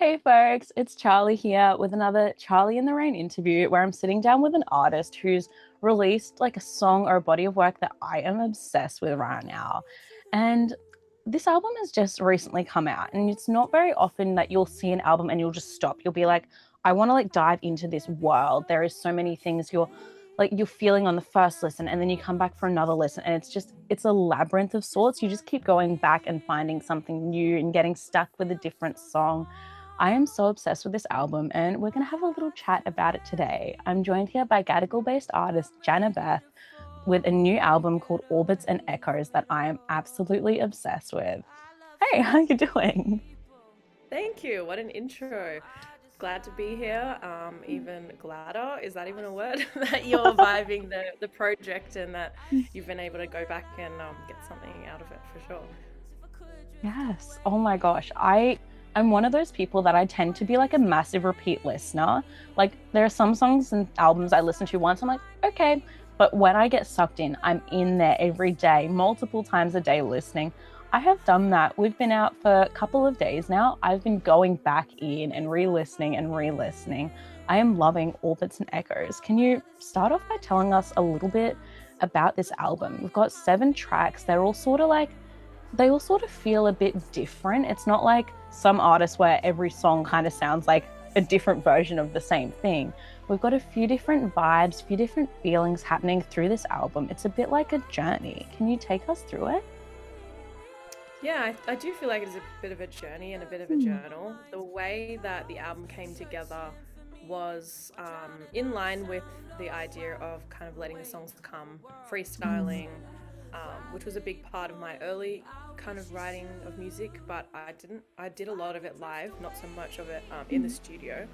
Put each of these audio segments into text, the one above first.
Hey folks, it's Charlie here with another Charlie in the Rain interview where I'm sitting down with an artist who's released like a song or a body of work that I am obsessed with right now. And this album has just recently come out, and it's not very often that you'll see an album and you'll just stop. You'll be like, I want to like dive into this world. There is so many things you're feeling on the first listen, and then you come back for another listen, and it's a labyrinth of sorts. You just keep going back and finding something new and getting stuck with a different song. I am so obsessed with this album, and we're going to have a little chat about it today. I'm joined here by Gadigal-based artist Jannah Beth with a new album called Orbits and Echoes that I am absolutely obsessed with. Hey, how you doing? Thank you. What an intro. Glad to be here. Even gladder, is that even a word? That you're vibing the project and that you've been able to go back and get something out of it for sure. Yes. Oh my gosh. I'm one of those people that I tend to be like a massive repeat listener. Like there are some songs and albums I listen to once, I'm like, okay. But when I get sucked in, I'm in there every day, multiple times a day listening. I have done that. We've been out for a couple of days now. I've been going back in and re-listening and re-listening. I am loving Orbits and Echoes. Can you start off by telling us a little bit about this album? We've got 7 tracks. They all sort of feel a bit different. It's not like some artists where every song kind of sounds like a different version of the same thing. We've got a few different vibes, a few different feelings happening through this album. It's a bit like a journey. Can you take us through it? Yeah, I do feel like it is a bit of a journey and a bit of a journal. The way that the album came together was in line with the idea of kind of letting the songs come, freestyling, which was a big part of my early kind of writing of music, but I did a lot of it live, not so much of it in the studio.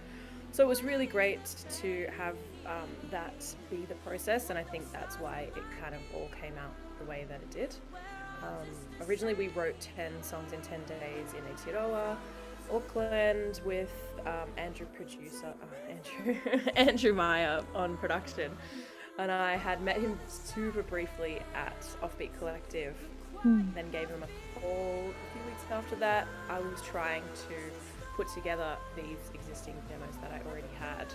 So it was really great to have that be the process, and I think that's why it kind of all came out the way that it did. Originally, we wrote 10 songs in 10 days in Aotearoa, Auckland, with Andrew Andrew Meyer on production, and I had met him super briefly at Offbeat Collective. Then gave him a call a few weeks after that. I was trying to put together these existing demos that I already had.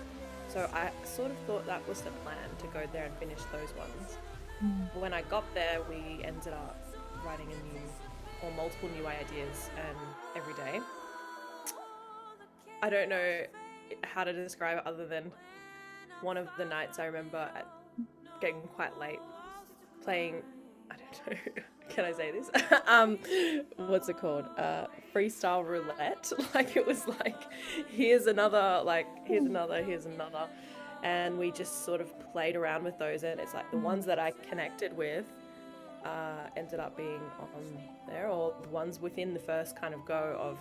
So I sort of thought that was the plan, to go there and finish those ones. When I got there, we ended up writing multiple new ideas every day. I don't know how to describe it other than one of the nights I remember getting quite late, playing, I don't know, can I say this? What's it called? Freestyle roulette. Like it was like, here's another, here's another. And we just sort of played around with those, and it's like the ones that I connected with ended up being on there, or the ones within the first kind of go of,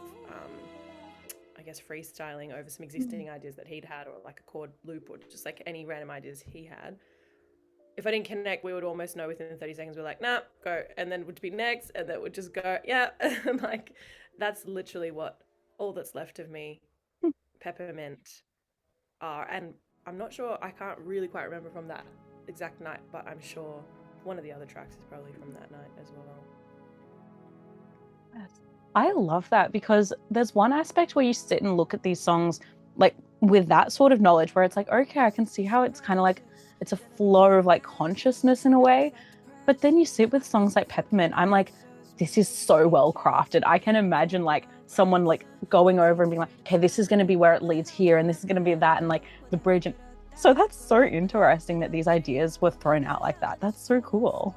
I guess, freestyling over some existing ideas that he'd had, or like a chord loop, or just like any random ideas he had. If I didn't connect, we would almost know within 30 seconds. We're like, nah, go. And then would be next. And then would just go, yeah. And like, that's literally all that's left of me, Peppermint, are. And I'm not sure, I can't really quite remember from that exact night, but I'm sure one of the other tracks is probably from that night as well. Yes. I love that, because there's one aspect where you sit and look at these songs like with that sort of knowledge where it's like, okay, I can see how it's kind of like, it's a flow of like consciousness in a way. But then you sit with songs like Peppermint, I'm like, this is so well crafted. I can imagine like someone like going over and being like, okay, this is going to be where it leads here, and this is going to be that, and like the bridge. And so that's so interesting that these ideas were thrown out like that. That's so cool.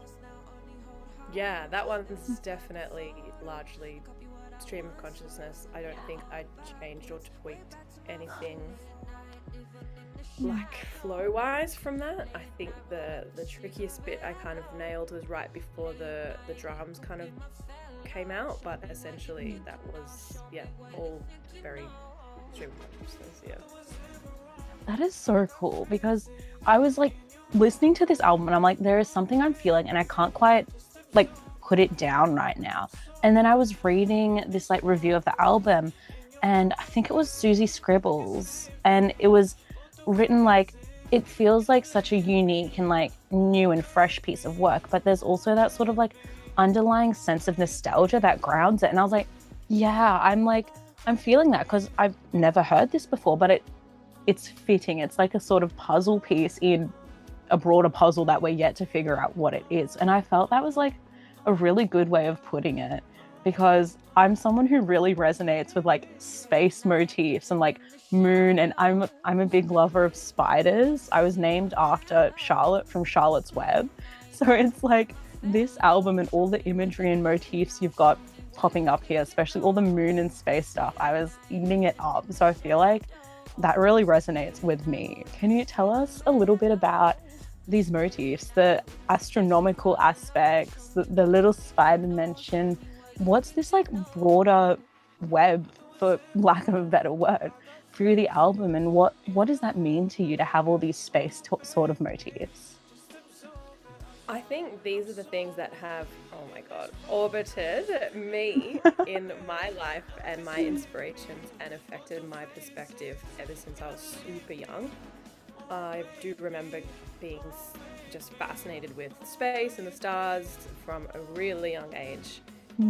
Yeah, that one's definitely largely stream of consciousness. I don't think I changed or tweaked anything like flow wise from that. I think the trickiest bit I kind of nailed was right before the drums kind of came out, but essentially that was all very stream of consciousness. That is so cool, because I was like listening to this album and I'm like, there is something I'm feeling and I can't quite like put it down right now. And then I was reading this like review of the album, and I think it was Susie Scribbles, and it was written like, it feels like such a unique and like new and fresh piece of work, but there's also that sort of like underlying sense of nostalgia that grounds it. And I was like, yeah, I'm feeling that because I've never heard this before, but it's fitting. It's like a sort of puzzle piece in a broader puzzle that we're yet to figure out what it is. And I felt that was like a really good way of putting it, because I'm someone who really resonates with like space motifs and like moon, and I'm a big lover of spiders. I was named after Charlotte from Charlotte's Web. So it's like this album and all the imagery and motifs you've got popping up here, especially all the moon and space stuff, I was eating it up. So I feel like that really resonates with me. Can you tell us a little bit about these motifs, the astronomical aspects, the little spider mention? What's this like broader web, for lack of a better word, through the album, and what does that mean to you to have all these space sort of motifs? I think these are the things that have, oh my God, orbited me in my life and my inspirations and affected my perspective ever since I was super young. I do remember being just fascinated with space and the stars from a really young age.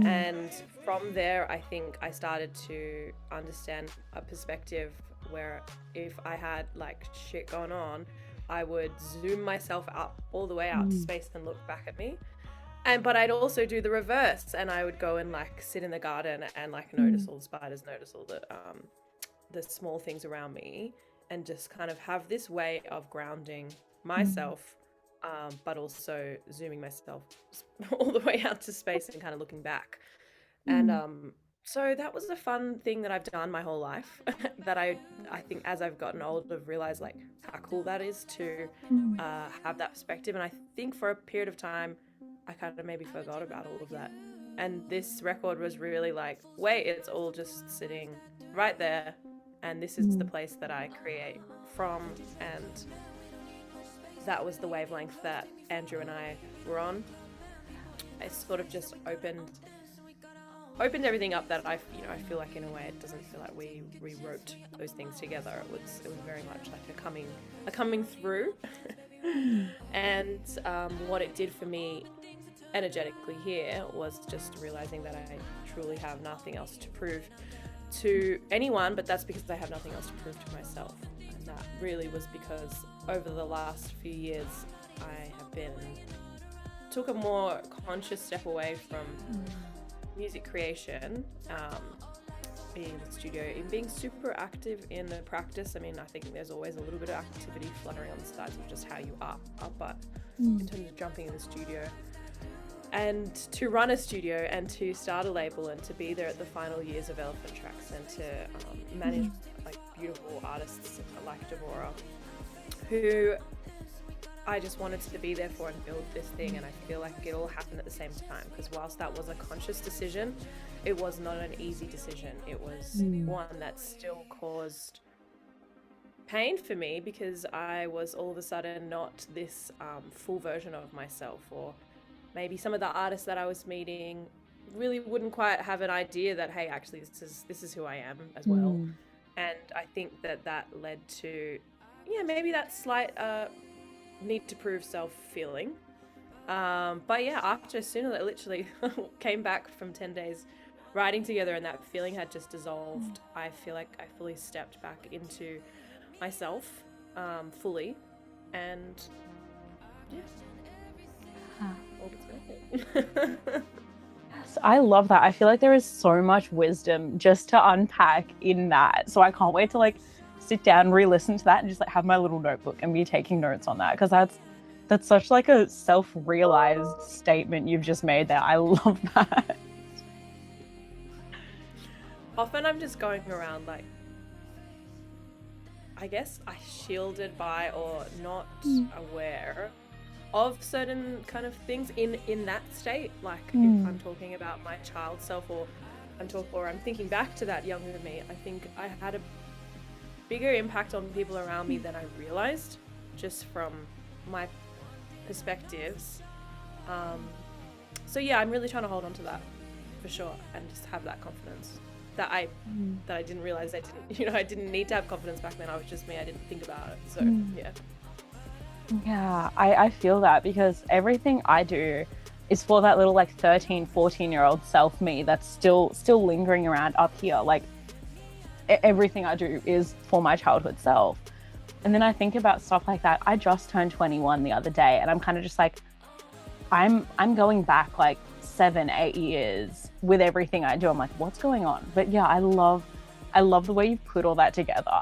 And from there, I think I started to understand a perspective where if I had like shit going on, I would zoom myself up all the way out to space and look back at me. But I'd also do the reverse, and I would go and like sit in the garden and like notice all the spiders, notice all the small things around me, and just kind of have this way of grounding myself, but also zooming myself all the way out to space and kind of looking back. And so that was a fun thing that I've done my whole life that I think as I've gotten older, I've realized like how cool that is to have that perspective. And I think for a period of time, I kind of maybe forgot about all of that. And this record was really like, wait, it's all just sitting right there. And this is the place that I create from. And that was the wavelength that Andrew and I were on. It sort of just opened everything up that I feel like in a way it doesn't feel like we rewrote those things together. It was very much like a coming through. And what it did for me energetically here was just realizing that I truly have nothing else to prove to anyone, but that's because I have nothing else to prove to myself. And that really was because over the last few years I have took a more conscious step away from music creation, being in the studio, and being super active in the practice. I mean, I think there's always a little bit of activity fluttering on the sides of just how you are, but in terms of jumping in the studio and to run a studio and to start a label and to be there at the final years of Elephant Tracks and to manage like beautiful artists like Deborah, who I just wanted to be there for and build this thing. And I feel like it all happened at the same time, because whilst that was a conscious decision, it was not an easy decision. It was one that still caused pain for me, because I was all of a sudden not this full version of myself, or maybe some of the artists that I was meeting really wouldn't quite have an idea that, hey, actually this is who I am as well. And I think that led to maybe that slight need to prove self feeling. But yeah, after sooner that literally came back from 10 days writing together and that feeling had just dissolved, I feel like I fully stepped back into myself fully, and all that's worth Yes, I love that. I feel like there is so much wisdom just to unpack in that. So I can't wait to like sit down, re-listen to that, and just like have my little notebook and be taking notes on that, because that's such like a self-realized statement you've just made there. I love that. Often I'm just going around like, I guess I shielded by or not aware of certain kind of things in that state. Like if I'm talking about my child self, or I'm thinking back to that younger me, I think I had a bigger impact on people around me than I realized, just from my perspectives. So yeah, I'm really trying to hold on to that for sure, and just have that confidence that I didn't realize I didn't need to have confidence back then. I was just me. I didn't think about it. So Yeah, I feel that, because everything I do is for that little like 13, 14-year-old self me that's still lingering around up here. Like everything I do is for my childhood self. And then I think about stuff like that. I just turned 21 the other day, and I'm kind of just like, I'm going back like 7-8 years with everything I do. I'm like, what's going on? But yeah, I love the way you've put all that together.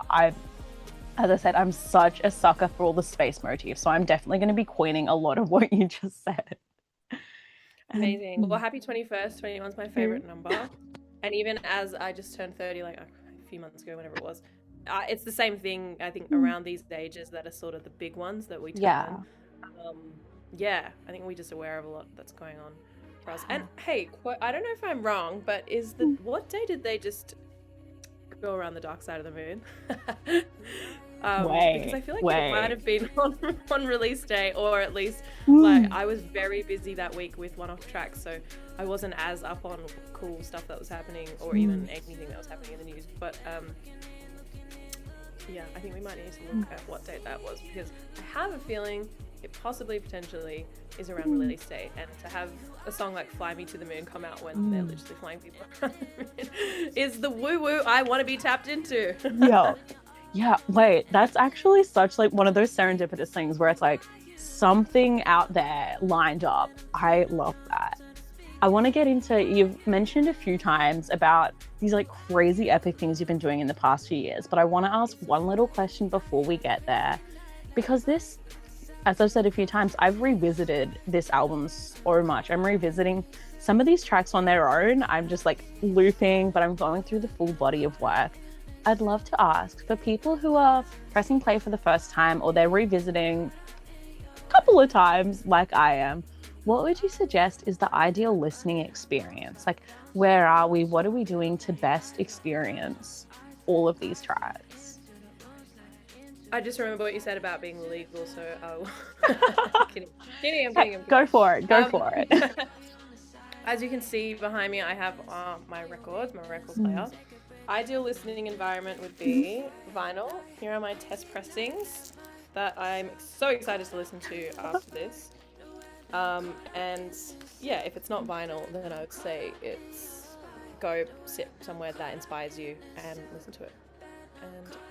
As I said, I'm such a sucker for all the space motifs, so I'm definitely going to be coining a lot of what you just said. Amazing. Well, happy 21st. 21's my favorite number. And even as I just turned 30, like a few months ago, whenever it was, it's the same thing, I think, around these ages that are sort of the big ones that we turn. Yeah. Yeah, I think we're just aware of a lot that's going on for us. And hey, I don't know if I'm wrong, but what day did they just go around the dark side of the moon? Because I feel like it might have been on release day, or at least like I was very busy that week with one-off tracks, so I wasn't as up on cool stuff that was happening, or even anything that was happening in the news. But yeah, I think we might need to look at what date that was, because I have a feeling it potentially is around release date, and to have a song like Fly Me to the Moon come out when they're literally flying people around the moon is the woo-woo I want to be tapped into. Yeah, wait, that's actually such like one of those serendipitous things where it's like something out there lined up. I love that. I want to get into, you've mentioned a few times about these like crazy epic things you've been doing in the past few years, but I want to ask one little question before we get there, because this, as I've said a few times, I've revisited this album so much. I'm revisiting some of these tracks on their own. I'm just like looping, but I'm going through the full body of work. I'd love to ask, for people who are pressing play for the first time, or they're revisiting a couple of times like I am, what would you suggest is the ideal listening experience? Like, where are we? What are we doing to best experience all of these tracks? I just remember what you said about being legal, so I'm kidding. Go for it. As you can see behind me, I have my record player. Ideal listening environment would be vinyl. Here are my test pressings that I'm so excited to listen to after this. And yeah, if it's not vinyl, then I would say it's go sit somewhere that inspires you and listen to it.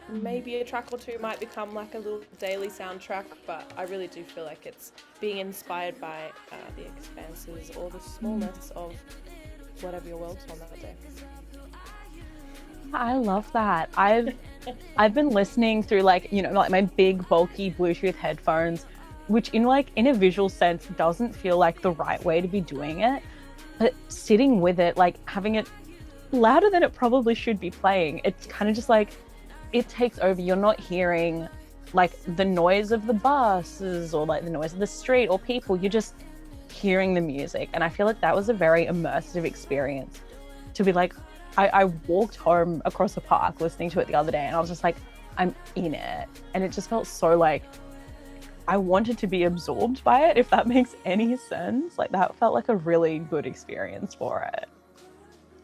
And maybe a track or two might become like a little daily soundtrack, but I really do feel like it's being inspired by the expanses or the smallness of whatever your world's on that day. I love that. I've been listening through like my big bulky Bluetooth headphones, which in a visual sense doesn't feel like the right way to be doing it, but sitting with it, like having it louder than it probably should be playing, it's kind of just like it takes over. You're not hearing like the noise of the buses or like the noise of the street or people. You're just hearing the music, and I feel like that was a very immersive experience to be like, I walked home across the park listening to it the other day, and I was just like, I'm in it. And it just felt so like I wanted to be absorbed by it, if that makes any sense. Like that felt like a really good experience for it.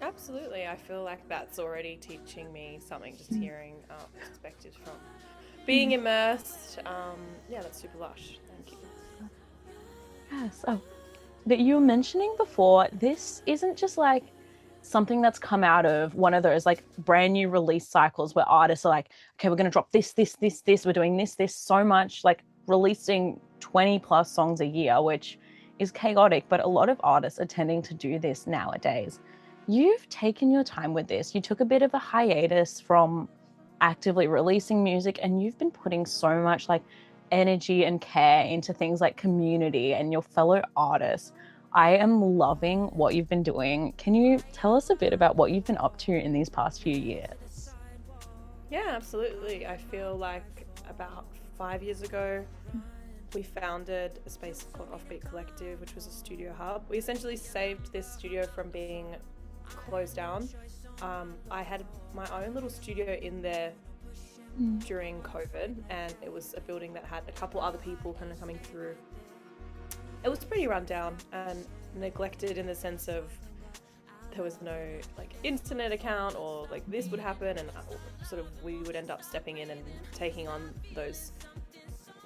Absolutely. I feel like that's already teaching me something, just hearing perspectives from being immersed. Yeah, that's super lush. Thank you. Yes. Oh, that you were mentioning before, this isn't just like something that's come out of one of those like brand new release cycles where artists are like, okay, we're going to drop this, we're doing this so much, like releasing 20 plus songs a year, which is chaotic, but a lot of artists are tending to do this nowadays. You've taken your time with this. You took a bit of a hiatus from actively releasing music, and you've been putting so much like energy and care into things like community and your fellow artists. I am loving what you've been doing. Can you tell us a bit about what you've been up to in these past few years? Yeah, absolutely. I feel like about 5 years ago, we founded a space called Offbeat Collective, which was a studio hub. We essentially saved this studio from being closed down. I had my own little studio in there during COVID, and it was a building that had a couple other people kind of coming through. It was pretty run down and neglected in the sense of there was no like internet account, or like this would happen, and sort of we would end up stepping in and taking on those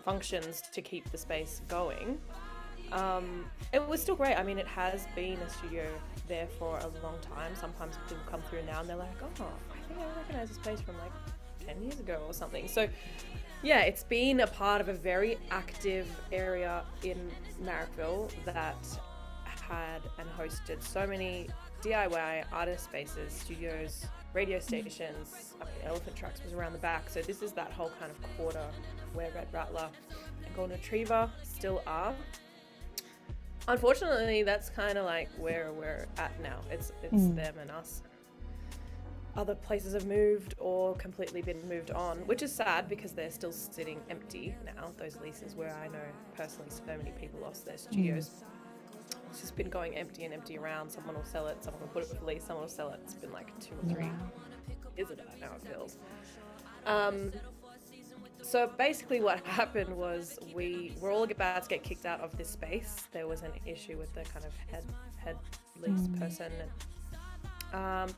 functions to keep the space going. It was still great. I mean, it has been a studio there for a long time. Sometimes people come through now and they're like, oh, I think I recognize this place from like 10 years ago or something. So yeah, it's been a part of a very active area in Marrickville that had and hosted so many DIY artist spaces, studios, radio stations. I mean, Elephant Tracks was around the back, so this is that whole kind of quarter where Red Rattler and Golden Retriever still are. Unfortunately, that's kind of like where we're at now. It's them and us. Other places have moved or completely been moved on, which is sad because they're still sitting empty now. Those leases where I know personally so many people lost their studios. It's just been going empty and empty around. Someone will sell it, someone will put it for lease, someone will sell it. It's been like 2 or 3 years ago now, it feels. So basically what happened was we were all about to get kicked out of this space. There was an issue with the kind of head lease person.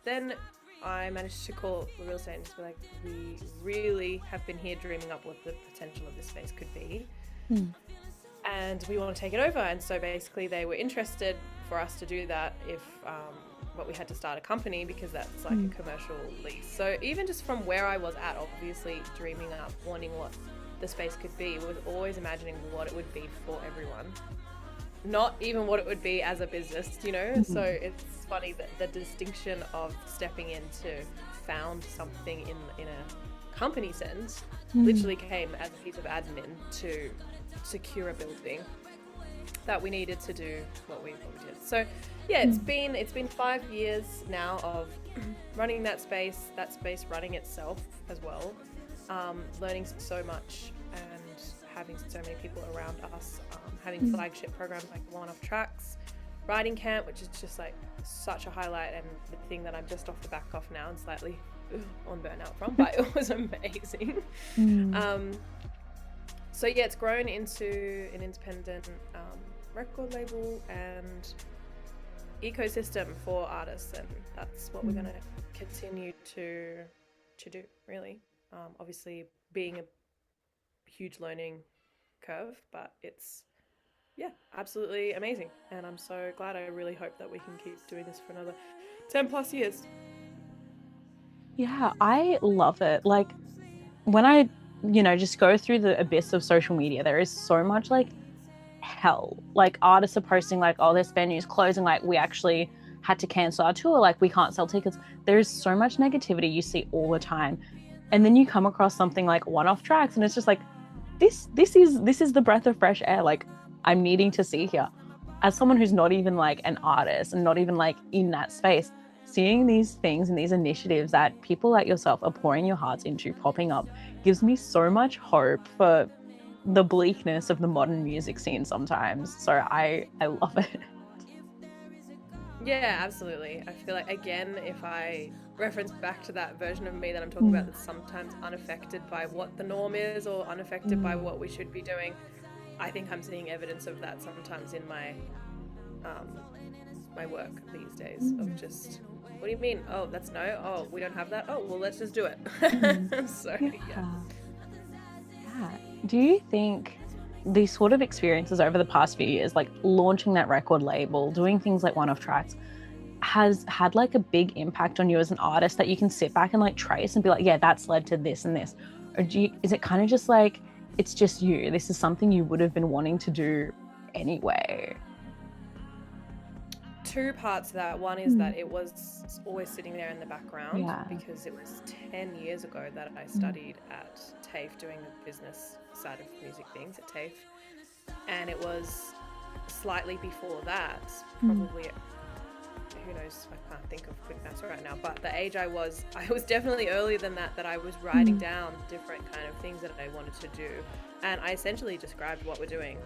Then I managed to call the real estate and just be like, we really have been here dreaming up what the potential of this space could be. And we want to take it over. And so basically they were interested for us to do that if, but we had to start a company because that's like a commercial lease. So even just from where I was at, obviously dreaming up, wanting what the space could be, was always imagining what it would be for everyone. Not even what it would be as a business, you know? So it's funny that the distinction of stepping in to found something in a company sense literally came as a piece of admin to secure a building that we needed to do what we did. So yeah, it's been 5 years now of running that space running itself as well, learning so much and having so many people around us, having flagship programs like One-Off Tracks, Riding Camp, which is just like such a highlight and the thing that I'm just off the back of now and slightly on burnout from, but it was amazing. So yeah, it's grown into an independent record label and ecosystem for artists, and that's what we're going to continue to do, really. Obviously being a huge learning curve, but it's absolutely amazing, and I'm so glad. I really hope that we can keep doing this for another 10 plus years. Yeah, I love it. Like when I, just go through the abyss of social media, there is so much like hell. Like artists are posting like, oh, this venue's closing, like we actually had to cancel our tour, like we can't sell tickets. There is so much negativity you see all the time. And then you come across something like One-Off Tracks and it's just like, this is the breath of fresh air like I'm needing to see here. As someone who's not even like an artist and not even like in that space, seeing these things and these initiatives that people like yourself are pouring your hearts into popping up gives me so much hope for the bleakness of the modern music scene sometimes. So I love it. Yeah, absolutely. I feel like, again, if I reference back to that version of me that I'm talking about that's sometimes unaffected by what the norm is or unaffected by what we should be doing, I think I'm seeing evidence of that sometimes in my my work these days of just, what do you mean? Oh, that's no. Oh, we don't have that. Oh, well, let's just do it. So yeah. Do you think these sort of experiences over the past few years, like launching that record label, doing things like One-Off Tracks, has had like a big impact on you as an artist that you can sit back and like trace and be like, yeah, that's led to this and this? Or is it kind of just like, it's just you, this is something you would have been wanting to do anyway? Two parts to that. One is that it was always sitting there in the background because it was 10 years ago that I studied at TAFE doing the business side of music things at TAFE, and it was slightly before that, probably who knows, I can't think of quick maths right now, but the age I was definitely earlier than that I was writing down different kind of things that I wanted to do, and I essentially described what we're doing.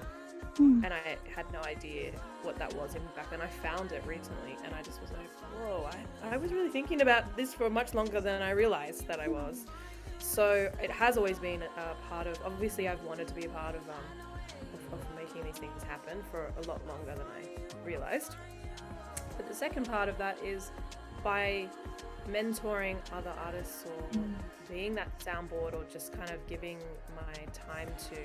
And I had no idea what that was in back then. I found it recently and I just was like, whoa, I was really thinking about this for much longer than I realized that I was. So it has always been a part of, obviously I've wanted to be a part of making these things happen for a lot longer than I realized. But the second part of that is by mentoring other artists or being that soundboard or just kind of giving my time to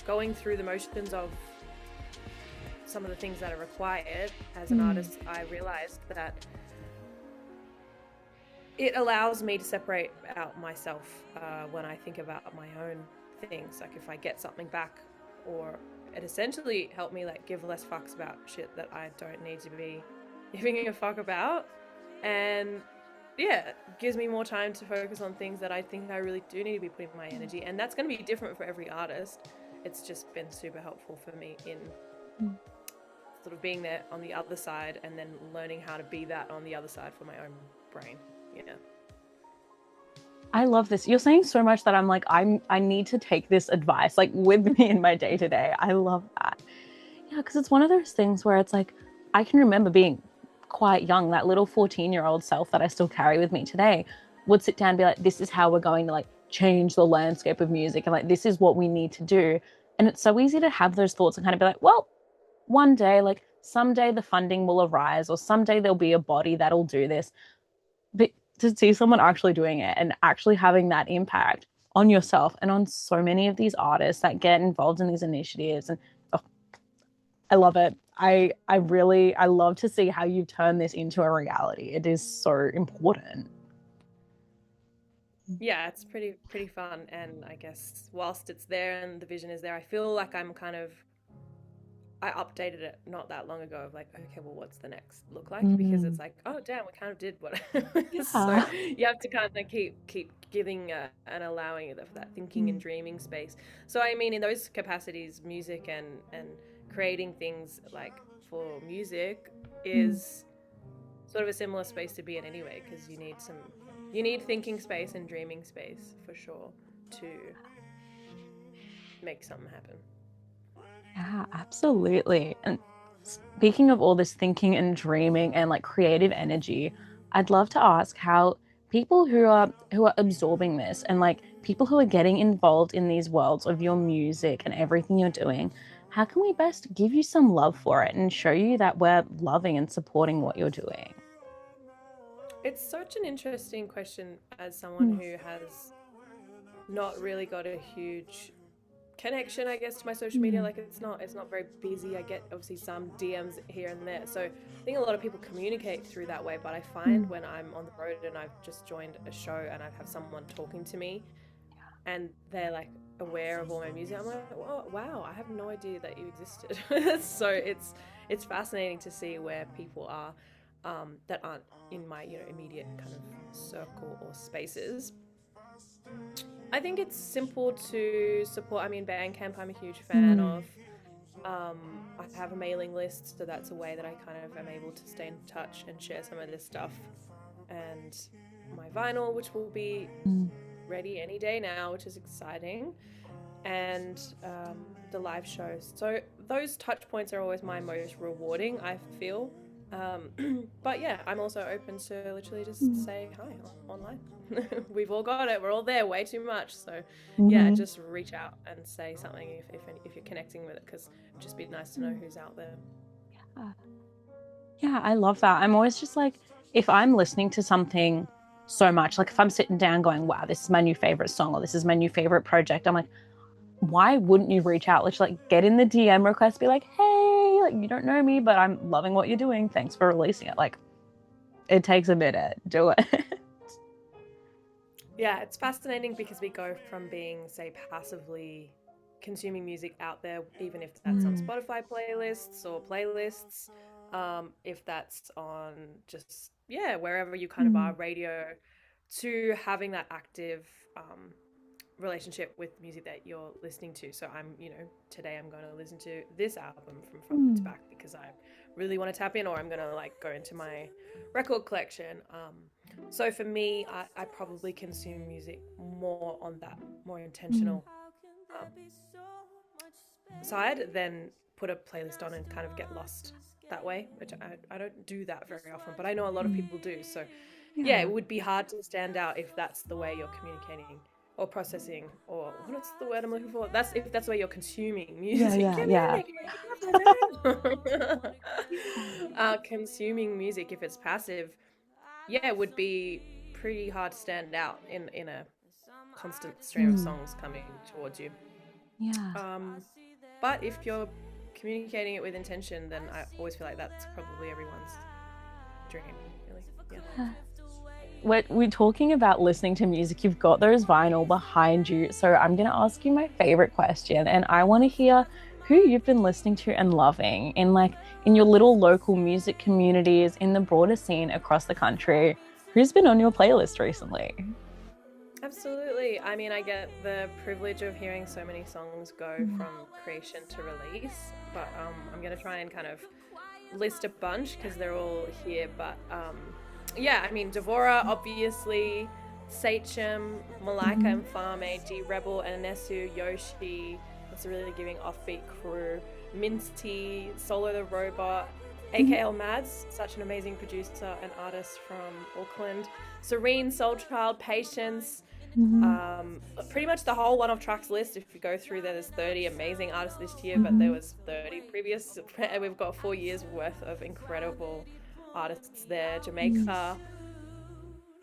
going through the motions of some of the things that are required as an artist, I realized that it allows me to separate out myself when I think about my own things. Like if I get something back, or it essentially helped me like give less fucks about shit that I don't need to be giving a fuck about, and yeah, gives me more time to focus on things that I think I really do need to be putting my energy. And that's going to be different for every artist. It's just been super helpful for me in sort of being there on the other side, and then learning how to be that on the other side for my own brain. Yeah. I love this. You're saying so much that I'm like, I need to take this advice like with me in my day to day. I love that. Yeah, because it's one of those things where it's like, I can remember being quite young, that little 14-year-old self that I still carry with me today would sit down and be like, this is how we're going to like change the landscape of music. And like, this is what we need to do. And it's so easy to have those thoughts and kind of be like, well, one day, like someday the funding will arise, or someday there'll be a body that'll do this. But to see someone actually doing it and actually having that impact on yourself and on so many of these artists that get involved in these initiatives, and oh, I love it. I love to see how you turn this into a reality. It is so important. Yeah, it's pretty fun, and I guess whilst it's there and the vision is there, I feel like I updated it not that long ago of like, okay, well, what's the next look like? Because it's like, oh damn, we kind of did what. So Yeah. you have to kind of keep giving and allowing that thinking and dreaming space. So I mean, in those capacities, music and creating things like for music is sort of a similar space to be in anyway, because you need thinking space and dreaming space for sure to make something happen. Yeah, absolutely. And speaking of all this thinking and dreaming and like creative energy, I'd love to ask how people who are absorbing this, and like people who are getting involved in these worlds of your music and everything you're doing, how can we best give you some love for it and show you that we're loving and supporting what you're doing? It's such an interesting question as someone Mm, who has not really got a huge connection, I guess, to my social media. mm, Like it's not very busy. I get obviously some DMs here and there. So I think a lot of people communicate through that way, but I find mm, when I'm on the road and I've just joined a show and I have someone talking to me and they're like aware of all my music, I'm like, oh, wow, I have no idea that you existed. So it's fascinating to see where people are that aren't in my immediate kind of circle or spaces. I think it's simple to support. I mean, Bandcamp, I'm a huge fan mm, of. I have a mailing list, so that's a way that I kind of am able to stay in touch and share some of this stuff. And my vinyl, which will be mm, ready any day now, which is exciting, and the live shows. So those touch points are always my most rewarding, I feel. But yeah, I'm also open to literally just mm, say hi online. We've all got it. We're all there way too much. So yeah, mhm. just reach out and say something if you're connecting with it, because it'd just be nice to know who's out there. Yeah. Yeah, I love that. I'm always just like, if I'm listening to something so much, like if I'm sitting down going, wow, this is my new favorite song, or this is my new favorite project, I'm like, why wouldn't you reach out? Literally, like, get in the DM request, be like, hey, like, you don't know me, but I'm loving what you're doing. Thanks for releasing it. Like, it takes a minute. Do it. Yeah, it's fascinating because we go from being, say, passively consuming music out there, even if that's on Mm, Spotify playlists or playlists, if that's on just, yeah, wherever you kind of are, mm, radio, to having that active relationship with music that you're listening to. So today I'm going to listen to this album from front to mm, back because I really want to tap in, or I'm going to like go into my record collection. So for me, I probably consume music more on that more mm, intentional um, side than put a playlist on and kind of get lost that way, which I don't do that very often, but I know a lot of mm. people do. So yeah, Yeah. it would be hard to stand out if that's the way you're communicating or processing, or what's the word I'm looking for? That's if that's the way you're consuming Yeah. music. Yeah. Yeah. Consuming music, if it's passive, yeah, it would be pretty hard to stand out in a constant stream of Mm, songs coming towards you. yeah. Um, but if you're communicating it with intention, then I always feel like that's probably everyone's dream, really. Yeah. Yeah. we're talking about listening to music. You've got those vinyl behind you. So I'm going to ask you my favorite question. And I want to hear who you've been listening to and loving in like in your little local music communities, in the broader scene across the country. Who's been on your playlist recently? Absolutely. I mean, I get the privilege of hearing so many songs go from creation to release, but I'm going to try and kind of list a bunch because they're all here. But yeah, I mean, Devora, obviously, Sachem, Malika and Farme, G Rebel, Anesu, Yoshi. That's a really giving offbeat crew. Minty, Solo the Robot, AKL Mads, such an amazing producer and artist from Auckland. Serene, Soul Child, Patience. Pretty much the whole One Off Tracks list. If you go through there, there's 30 amazing artists this year, but there was 30 previous. We've got 4 years worth of incredible artists there. Jamaica.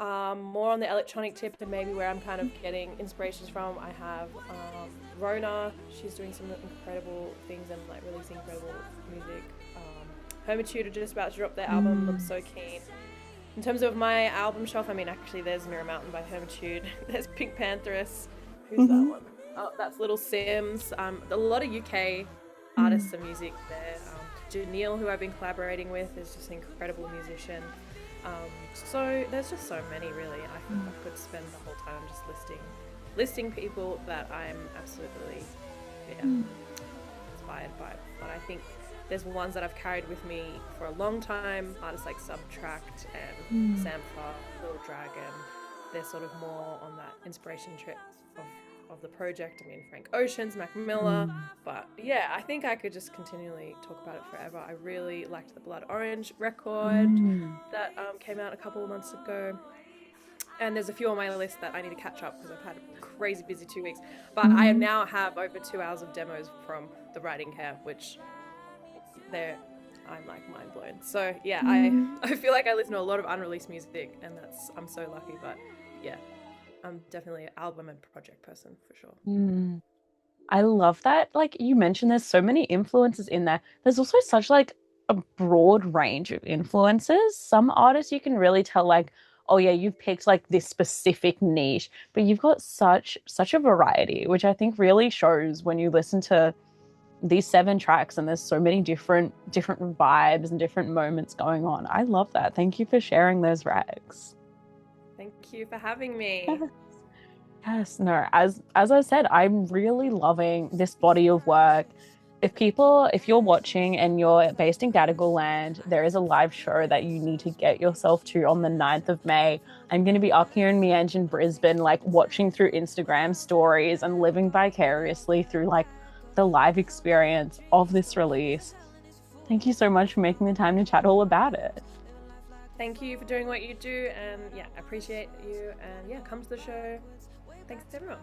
More on the electronic tip and maybe where I'm kind of getting inspirations from. I have Rona. She's doing some incredible things and like releasing incredible music. Hermitude are just about to drop their album. I'm so keen. In terms of my album shelf, I mean, actually, there's Mirror Mountain by Hermitude. There's Pink Pantheress. Who's that one? Oh, that's Little Sims. A lot of UK artists and music there. Janelle, who I've been collaborating with, is just an incredible musician. So there's just so many, really. I could spend the whole time just listing people that I'm absolutely inspired by. But I think there's ones that I've carried with me for a long time, artists like Subtract and Sampha, Little Dragon. They're sort of more on that inspiration trip of the project. I mean, Frank Ocean's, Mac Miller. But yeah, I think I could just continually talk about it forever. I really liked the Blood Orange record that came out a couple of months ago. And there's a few on my list that I need to catch up because I've had a crazy busy 2 weeks. But I now have over 2 hours of demos from the writing camp, which I'm like mind blown. So yeah, I feel like I listen to a lot of unreleased music, and I'm so lucky. But yeah, I'm definitely an album and project person for sure. I love that. Like you mentioned, there's so many influences in there. There's also such like a broad range of influences. Some artists you can really tell like, oh yeah, you've picked like this specific niche, but you've got such a variety, which I think really shows when you listen to these 7 tracks and there's so many different vibes and different moments going on. I love that. Thank you for sharing those recs. Thank you for having me. Yes, no, as I said, I'm really loving this body of work. If you're watching and you're based in Gadigal land, there is a live show that you need to get yourself to on the 9th of May. I'm going to be up here in Mienge in Brisbane, like watching through Instagram stories and living vicariously through like the live experience of this release. Thank you so much for making the time to chat all about it. Thank you for doing what you do, and yeah, I appreciate you, and yeah, come to the show. Thanks everyone.